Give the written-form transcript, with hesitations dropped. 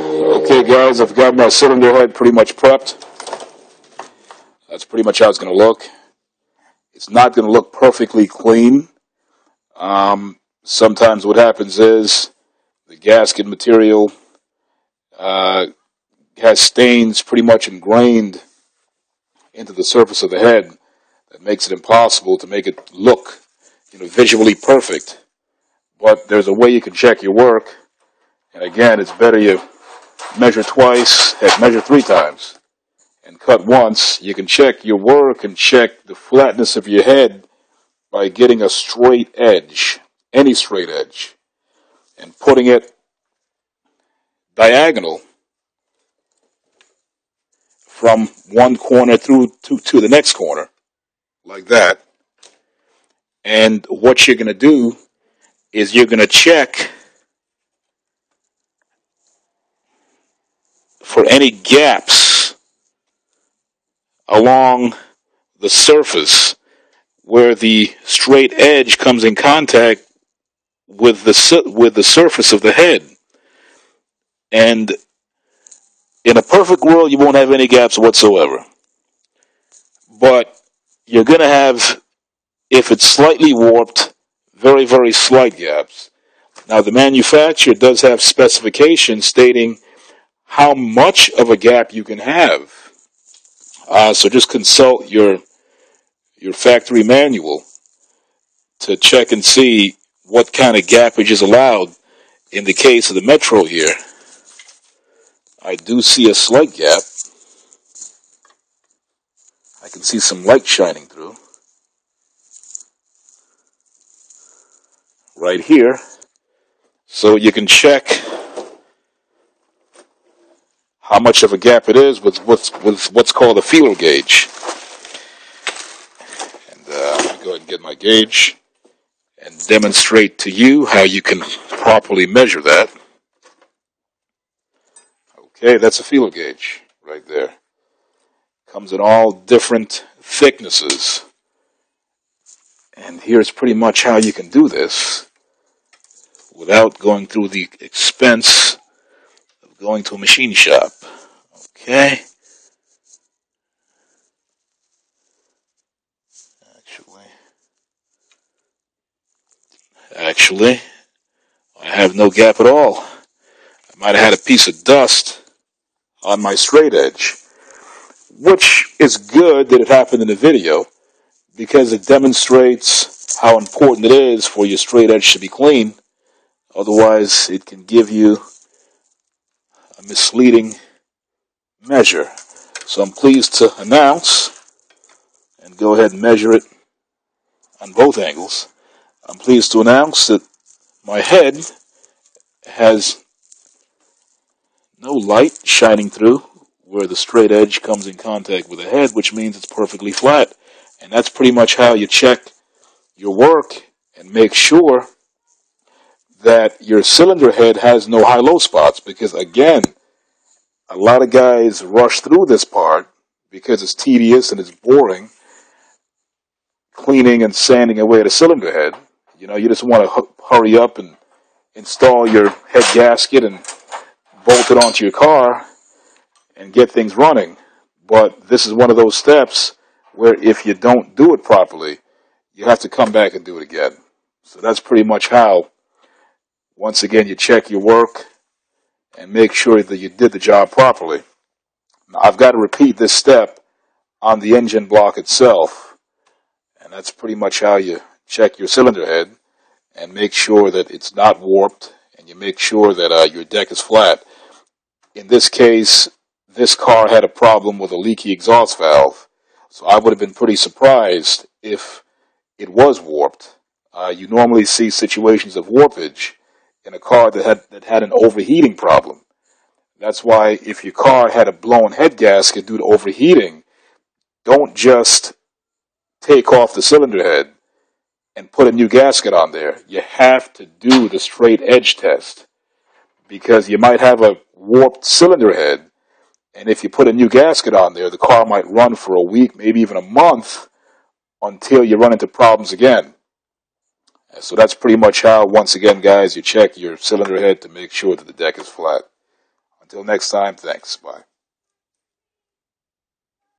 Okay guys, I've got my cylinder head pretty much prepped. That's pretty much how it's going to look. It's not going to look perfectly clean. Sometimes what happens is the gasket material has stains pretty much ingrained into the surface of the head that makes it impossible to make it look, visually perfect. But there's a way you can check your work, and again, it's better you measure twice, heck, measure 3 times, and cut once. You can check your work and check the flatness of your head by getting a straight edge, any straight edge, and putting it diagonal from one corner through to the next corner, like that. And what you're going to do is you're going to check for any gaps along the surface where the straight edge comes in contact with the surface of the head. And in a perfect world, you won't have any gaps whatsoever. But you're going to have, if it's slightly warped, very, very slight gaps. Now, the manufacturer does have specifications stating how much of a gap you can have. So just consult your factory manual to check and see what kind of gappage is allowed. In the case of the Metro here, I do see a slight gap. I can see some light shining through right here. So you can check how much of a gap it is with what's called a feeler gauge. And let me go ahead and get my gauge and demonstrate to you how you can properly measure that. Okay, that's a feeler gauge right there. Comes in all different thicknesses. And here's pretty much how you can do this without going through the expense of going to a machine shop. Okay. Actually, I have no gap at all. I might have had a piece of dust on my straight edge, which is good that it happened in the video because it demonstrates how important it is for your straight edge to be clean. Otherwise, it can give you a misleading measure. So I'm pleased to announce, and go ahead and measure it on both angles. I'm pleased to announce that my head has no light shining through where the straight edge comes in contact with the head, which means it's perfectly flat. And that's pretty much how you check your work and make sure that your cylinder head has no high-low spots. Because again, a lot of guys rush through this part because it's tedious and it's boring, cleaning and sanding away the cylinder head. You just want to hurry up and install your head gasket and bolt it onto your car and get things running. But this is one of those steps where if you don't do it properly, you have to come back and do it again. So that's pretty much how, once again, you check your work and make sure that you did the job properly. Now, I've got to repeat this step on the engine block itself, and that's pretty much how you check your cylinder head and make sure that it's not warped, and you make sure that your deck is flat. In this case, this car had a problem with a leaky exhaust valve, so I would have been pretty surprised if it was warped. You normally see situations of warpage in a car that had an overheating problem. That's why if your car had a blown head gasket due to overheating, don't just take off the cylinder head and put a new gasket on there. You have to do the straight edge test, because you might have a warped cylinder head, and if you put a new gasket on there, the car might run for a week, maybe even a month, until you run into problems again. So that's pretty much how, once again, guys, you check your cylinder head to make sure that the deck is flat. Until next time, thanks. Bye.